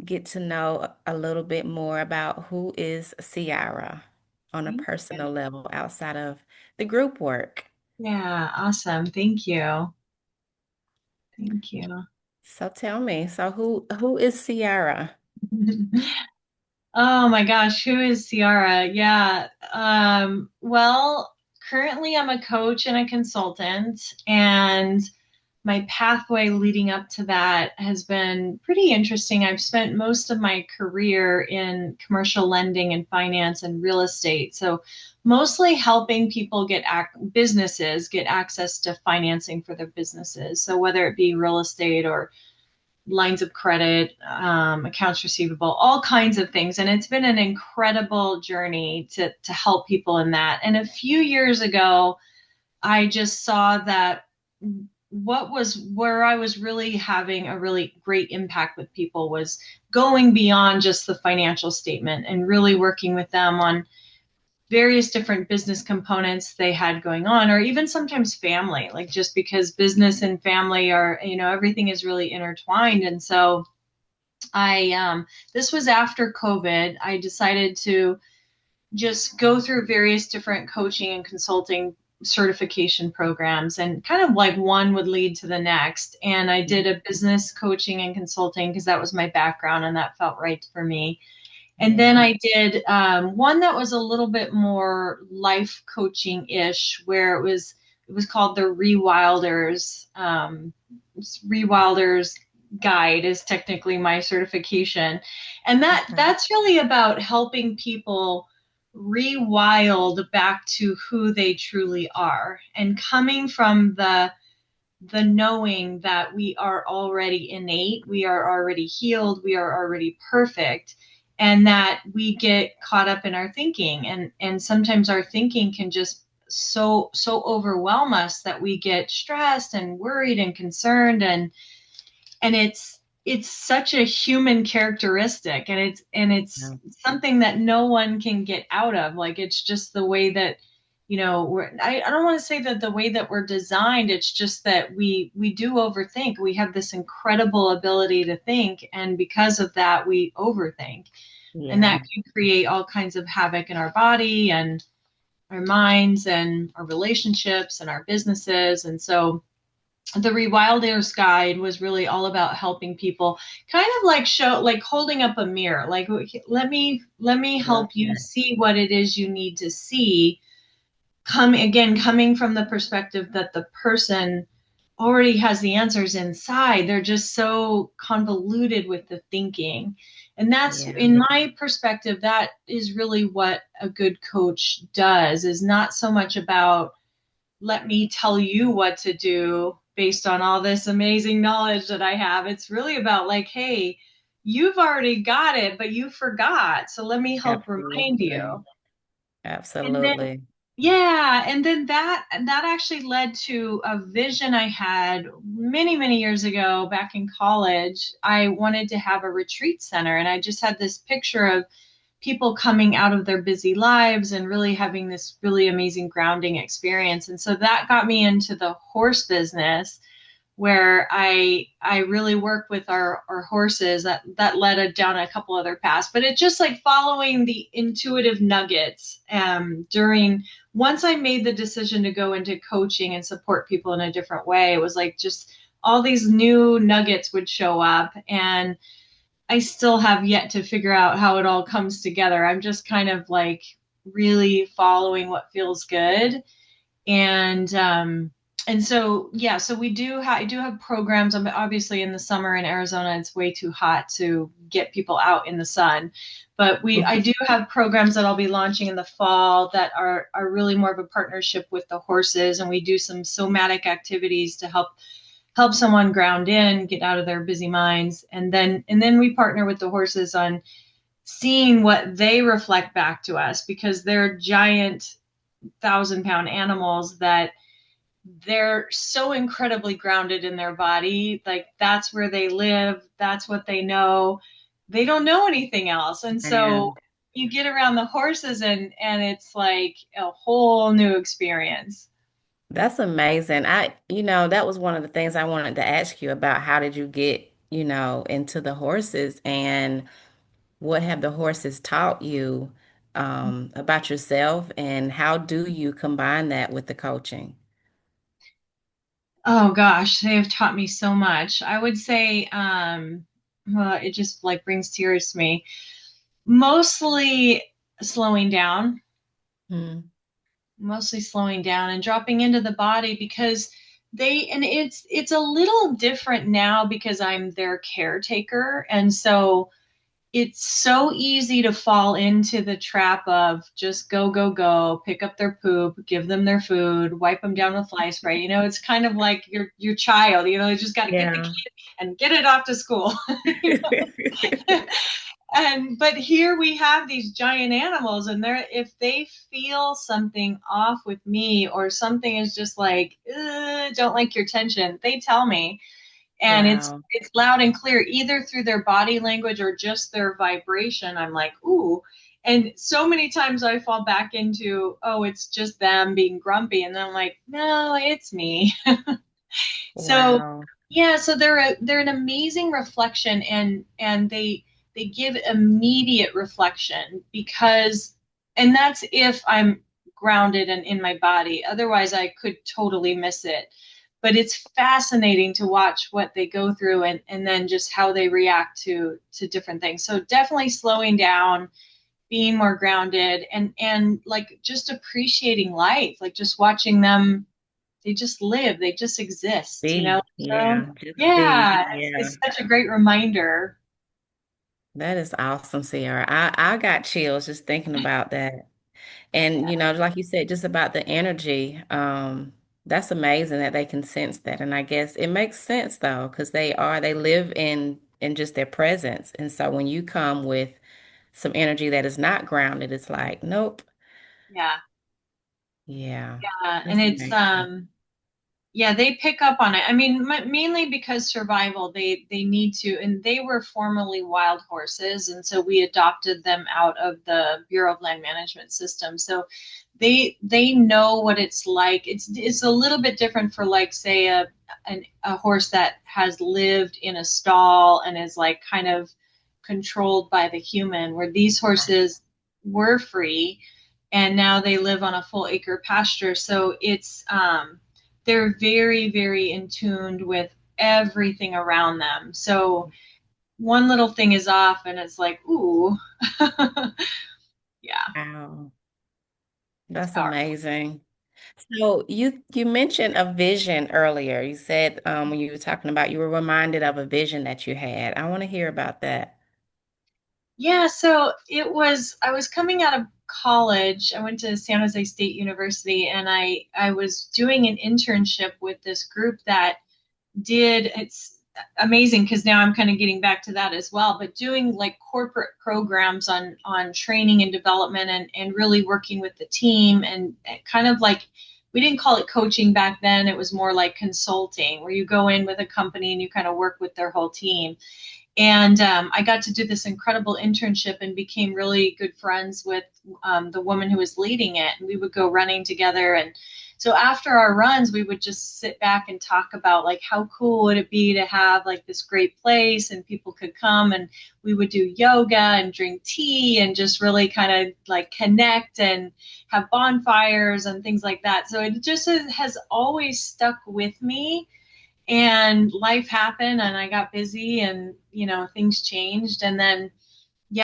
get to know a little bit more about who is Ciara on a Thank you. personal level outside of the group work. Yeah, awesome. Thank you. Thank you. So tell me, so who is Ciara? Oh my gosh, who is Ciara? Yeah. Well, currently I'm a coach and a consultant, and my pathway leading up to that has been pretty interesting. I've spent most of my career in commercial lending and finance and real estate. So mostly helping people businesses get access to financing for their businesses. So whether it be real estate or lines of credit, accounts receivable, all kinds of things. And it's been an incredible journey to help people in that. And a few years ago, I just saw that what was where I was really having a really great impact with people was going beyond just the financial statement and really working with them on various different business components they had going on, or even sometimes family, like just because business and family are, everything is really intertwined. And so this was after COVID. I decided to just go through various different coaching and consulting certification programs, and kind of like one would lead to the next. And I did a business coaching and consulting because that was my background and that felt right for me. And then Yeah. I did one that was a little bit more life coaching ish, where it was called the Rewilders. Rewilders Guide is technically my certification, and Okay. that's really about helping people rewild back to who they truly are, and coming from the knowing that we are already innate, we are already healed, we are already perfect, and that we get caught up in our thinking, and sometimes our thinking can just so overwhelm us that we get stressed and worried and concerned, and it's such a human characteristic, and it's Yeah. something that no one can get out of. Like, it's just the way that, I don't want to say that the way that we're designed. It's just that we do overthink. We have this incredible ability to think, and because of that we overthink, and that Yeah. can create all kinds of havoc in our body and our minds and our relationships and our businesses. And so the Rewilders Guide was really all about helping people kind of like show, like holding up a mirror, like, let me Love help you that. see what it is you need to see, coming from the perspective that the person already has the answers inside. They're just so convoluted with the thinking. And that's, Yeah. in my perspective, that is really what a good coach does, is not so much about, let me tell you what to do based on all this amazing knowledge that I have. It's really about, like, hey, you've already got it, but you forgot. So let me help remind Absolutely. you. And then, Absolutely. yeah, and then that actually led to a vision I had many, many years ago back in college. I wanted to have a retreat center, and I just had this picture of people coming out of their busy lives and really having this really amazing grounding experience. And so that got me into the horse business, where I really work with our horses. That led down a couple other paths, but it's just like following the intuitive nuggets. During Once I made the decision to go into coaching and support people in a different way, it was like just all these new nuggets would show up, and I still have yet to figure out how it all comes together. I'm just kind of like really following what feels good. And so yeah, so I do have programs. I'm obviously in the summer in Arizona, it's way too hot to get people out in the sun. But I do have programs that I'll be launching in the fall that are really more of a partnership with the horses, and we do some somatic activities to help someone ground in, get out of their busy minds. And then we partner with the horses on seeing what they reflect back to us, because they're giant 1,000-pound animals that they're so incredibly grounded in their body. Like, that's where they live, that's what they know. They don't know anything else. And so Man, you get around the horses, and it's like a whole new experience. that's amazing. That was one of the things I wanted to ask you about. How did you get into the horses, and what have the horses taught you about yourself, and how do you combine that with the coaching? Oh gosh, they have taught me so much. I would say, well, it just like brings tears to me. Mostly slowing down, Hmm. mostly slowing down and dropping into the body because and it's a little different now because I'm their caretaker. And so it's so easy to fall into the trap of just go, go, go, pick up their poop, give them their food, wipe them down with fly spray. It's kind of like your child, you just got to get the Yeah. kid and get it off to school. And but here we have these giant animals, and they're if they feel something off with me or something is just like don't like your tension, they tell me, and Wow. it's loud and clear either through their body language or just their vibration. I'm like, ooh. And so many times I fall back into, oh, it's just them being grumpy, and then I'm like, no, it's me. So Wow. yeah, so they're an amazing reflection, and they give immediate reflection because, and that's if I'm grounded and in my body. Otherwise, I could totally miss it. But it's fascinating to watch what they go through, and then just how they react to different things. So definitely slowing down, being more grounded, and like just appreciating life, like just watching them. They just live, they just exist. Be, So yeah, just be, yeah, yeah. it's such a great reminder. That is awesome, Sierra. I got chills just thinking about that. And like you said, just about the energy. That's amazing that they can sense that. And I guess it makes sense though, because they live in just their presence. And so when you come with some energy that is not grounded, it's like, nope. Yeah, Yeah. and That's it's amazing. yeah, they pick up on it. I mean, mainly because survival, they need to, and they were formerly wild horses, and so we adopted them out of the Bureau of Land Management system. So they know what it's like. It's a little bit different for like say a horse that has lived in a stall and is like kind of controlled by the human, where these horses were free and now they live on a full acre pasture. So it's they're very, very in tuned with everything around them. So one little thing is off and it's like, ooh, yeah, Wow. it's That's powerful. amazing. So you mentioned a vision earlier. You said when you were talking about you were reminded of a vision that you had. I want to hear about that. Yeah, so I was coming out of college. I went to San Jose State University, and I was doing an internship with this group that it's amazing because now I'm kind of getting back to that as well, but doing like corporate programs on training and development, and really working with the team, and kind of like we didn't call it coaching back then. It was more like consulting, where you go in with a company and you kind of work with their whole team. And I got to do this incredible internship and became really good friends with the woman who was leading it. And we would go running together. And so after our runs, we would just sit back and talk about like how cool would it be to have like this great place and people could come, and we would do yoga and drink tea and just really kind of like connect and have bonfires and things like that. So it just has always stuck with me, and life happened and I got busy, and things changed, and then